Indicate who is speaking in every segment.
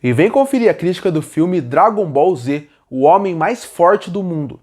Speaker 1: E vem conferir a crítica do filme Dragon Ball Z, o homem mais forte do mundo.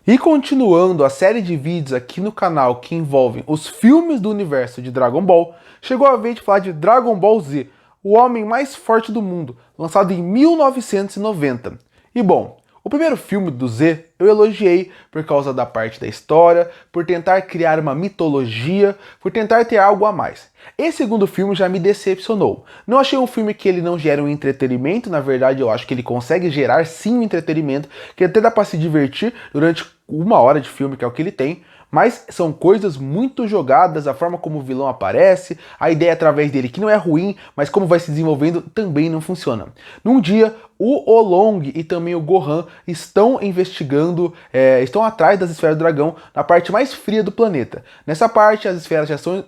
Speaker 1: E continuando a série de vídeos aqui no canal que envolvem os filmes do universo de Dragon Ball, chegou a vez de falar de Dragon Ball Z, o homem mais forte do mundo, lançado em 1990. E bom, o primeiro filme do Z eu elogiei por causa da parte da história, por tentar criar uma mitologia, por tentar ter algo a mais. Esse segundo filme já me decepcionou. Não achei um filme que ele não gera um entretenimento, na verdade eu acho que ele consegue gerar sim um entretenimento, que até dá para se divertir durante 1 hora de filme, que é o que ele tem, mas são coisas muito jogadas, a forma como o vilão aparece, a ideia através dele que não é ruim, mas como vai se desenvolvendo também não funciona. Num dia, o Oolong e também o Gohan estão investigando, estão atrás das esferas do dragão na parte mais fria do planeta. Nessa parte, as esferas já são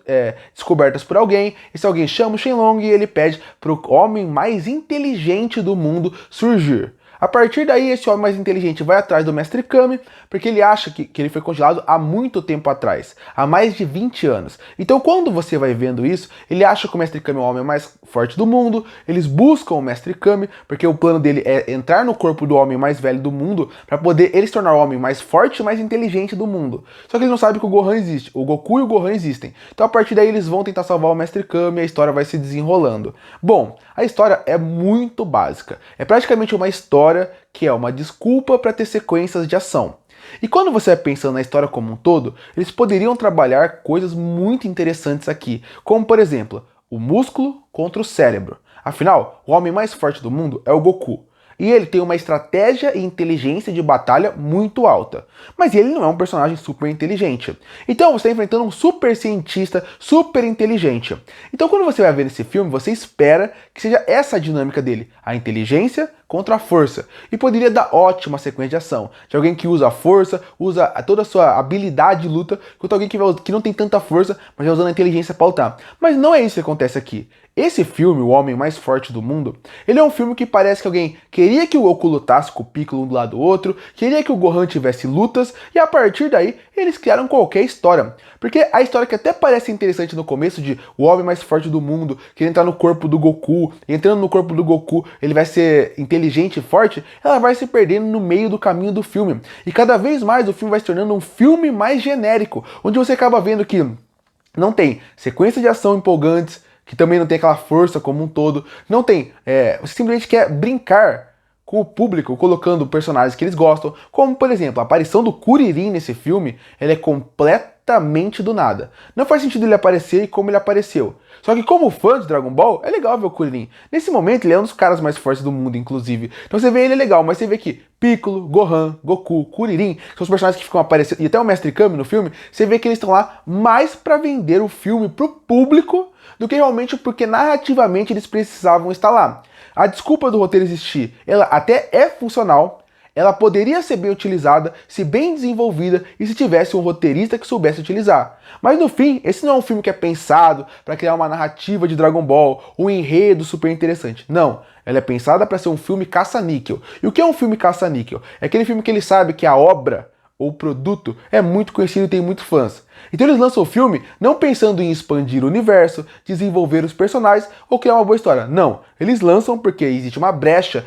Speaker 1: descobertas por alguém, esse alguém chama o Shenlong e ele pede para o homem mais inteligente do mundo surgir. A partir daí, esse homem mais inteligente vai atrás do Mestre Kami, porque ele acha que ele foi congelado há muito tempo atrás, há mais de 20 anos. Então, quando você vai vendo isso, ele acha que o Mestre Kami é o homem mais forte do mundo, eles buscam o Mestre Kami, porque o plano dele é entrar no corpo do homem mais velho do mundo, para poder ele se tornar o homem mais forte e mais inteligente do mundo. Só que eles não sabem que o Gohan existe, o Goku e o Gohan existem. Então, a partir daí, eles vão tentar salvar o Mestre Kami e a história vai se desenrolando. Bom, a história é muito básica, é praticamente uma história que é uma desculpa para ter sequências de ação. E quando você vai pensando na história como um todo, eles poderiam trabalhar coisas muito interessantes aqui, como por exemplo, o músculo contra o cérebro. Afinal, o homem mais forte do mundo é o Goku. E ele tem uma estratégia e inteligência de batalha muito alta. Mas ele não é um personagem super inteligente. Então você está enfrentando um super cientista, super inteligente. Então quando você vai ver esse filme, você espera que seja essa a dinâmica dele. A inteligência contra a força. E poderia dar ótima sequência de ação. De alguém que usa a força, usa toda a sua habilidade de luta, contra alguém que não tem tanta força, mas já usando a inteligência para lutar. Mas não é isso que acontece aqui. Esse filme, O Homem Mais Forte do Mundo, ele é um filme que parece que alguém queria que o Goku lutasse com o Piccolo um do lado do outro, queria que o Gohan tivesse lutas, e a partir daí eles criaram qualquer história. Porque a história que até parece interessante no começo de o homem mais forte do mundo, querer entrar no corpo do Goku, entrando no corpo do Goku, ele vai ser inteligente e forte, ela vai se perdendo no meio do caminho do filme. E cada vez mais o filme vai se tornando um filme mais genérico, onde você acaba vendo que não tem sequência de ação empolgantes, que também não tem aquela força como um todo, não tem, você simplesmente quer brincar com o público, colocando personagens que eles gostam, como por exemplo, a aparição do Kuririn nesse filme, ela é completamente do nada. Não faz sentido ele aparecer e como ele apareceu. Só que como fã de Dragon Ball, é legal ver o Kuririn. Nesse momento ele é um dos caras mais fortes do mundo, inclusive. Então você vê ele é legal, mas você vê que Piccolo, Gohan, Goku, Kuririn, são os personagens que ficam aparecendo, e até o Mestre Kami no filme, você vê que eles estão lá mais pra vender o filme pro público do que realmente porque narrativamente eles precisavam estar lá. A desculpa do roteiro existir, ela até é funcional, ela poderia ser bem utilizada, se bem desenvolvida e se tivesse um roteirista que soubesse utilizar. Mas no fim, esse não é um filme que é pensado para criar uma narrativa de Dragon Ball, um enredo super interessante. Não, ela é pensada para ser um filme caça-níquel. E o que é um filme caça-níquel? É aquele filme que ele sabe que a obra ou produto é muito conhecido e tem muitos fãs. Então eles lançam o filme não pensando em expandir o universo, desenvolver os personagens ou criar uma boa história. Não, eles lançam porque existe uma brecha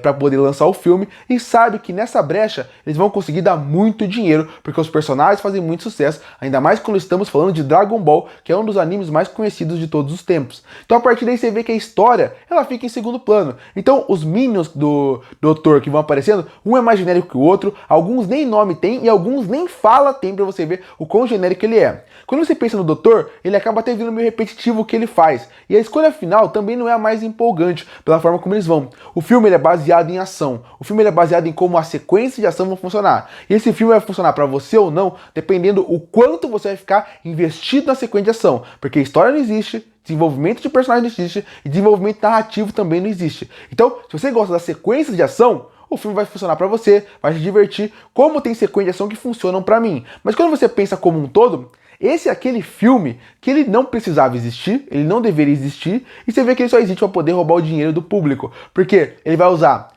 Speaker 1: para poder lançar o filme e sabe que nessa brecha eles vão conseguir dar muito dinheiro porque os personagens fazem muito sucesso, ainda mais quando estamos falando de Dragon Ball, que é um dos animes mais conhecidos de todos os tempos. Então a partir daí você vê que a história ela fica em segundo plano. Então os minions do Doutor que vão aparecendo, um é mais genérico que o outro, alguns nem nome tem e alguns nem fala tem para você ver o quão genérico ele é. Quando você pensa no Doutor, ele acaba até vindo meio repetitivo o que ele faz. E a escolha final também não é a mais empolgante pela forma como eles vão. O filme ele é baseado em ação. O filme ele é baseado em como a sequência de ação vão funcionar. E esse filme vai funcionar para você ou não, dependendo o quanto você vai ficar investido na sequência de ação. Porque história não existe, desenvolvimento de personagem não existe e desenvolvimento narrativo também não existe. Então, se você gosta da sequência de ação, o filme vai funcionar pra você, vai te divertir, como tem sequência de ação que funcionam pra mim. Mas quando você pensa como um todo, Esse é aquele filme que ele não precisava existir, ele não deveria existir, e você vê que ele só existe para poder roubar o dinheiro do público, porque ele vai usar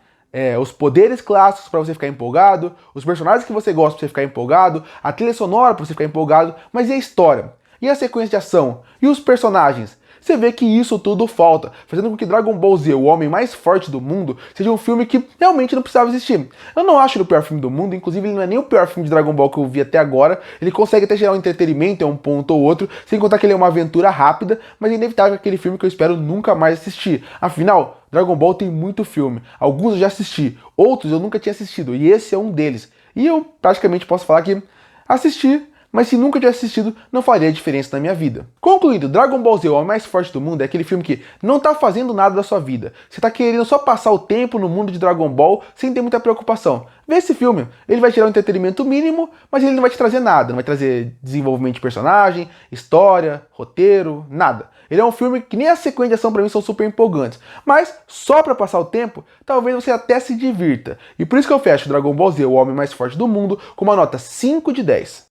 Speaker 1: os poderes clássicos para você ficar empolgado, os personagens que você gosta para você ficar empolgado, a trilha sonora para você ficar empolgado, mas e a história? E a sequência de ação? E os personagens? Você vê que isso tudo falta, fazendo com que Dragon Ball Z, o homem mais forte do mundo, seja um filme que realmente não precisava existir. Eu não acho ele o pior filme do mundo, inclusive ele não é nem o pior filme de Dragon Ball que eu vi até agora. Ele consegue até gerar um entretenimento em um ponto ou outro, sem contar que ele é uma aventura rápida, mas é inevitável aquele filme que eu espero nunca mais assistir. Afinal, Dragon Ball tem muito filme. Alguns eu já assisti, outros eu nunca tinha assistido, e esse é um deles. E eu praticamente posso falar que assisti, mas se nunca tivesse assistido, não faria diferença na minha vida. Concluindo, Dragon Ball Z, o homem mais forte do mundo, é aquele filme que não tá fazendo nada da sua vida. Você tá querendo só passar o tempo no mundo de Dragon Ball sem ter muita preocupação. Vê esse filme, ele vai te dar um entretenimento mínimo, mas ele não vai te trazer nada, não vai trazer desenvolvimento de personagem, história, roteiro, nada. Ele é um filme que nem a sequência de ação pra mim são super empolgantes, mas só pra passar o tempo, talvez você até se divirta. E por isso que eu fecho Dragon Ball Z, o homem mais forte do mundo, com uma nota 5 de 10.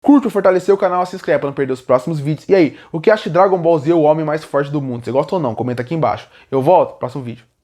Speaker 1: Curte ou fortalecer o canal, se inscreve para não perder os próximos vídeos. E aí, o que acha de Dragon Ball Z, o homem mais forte do mundo? Você gosta ou não? Comenta aqui embaixo. Eu volto no próximo vídeo.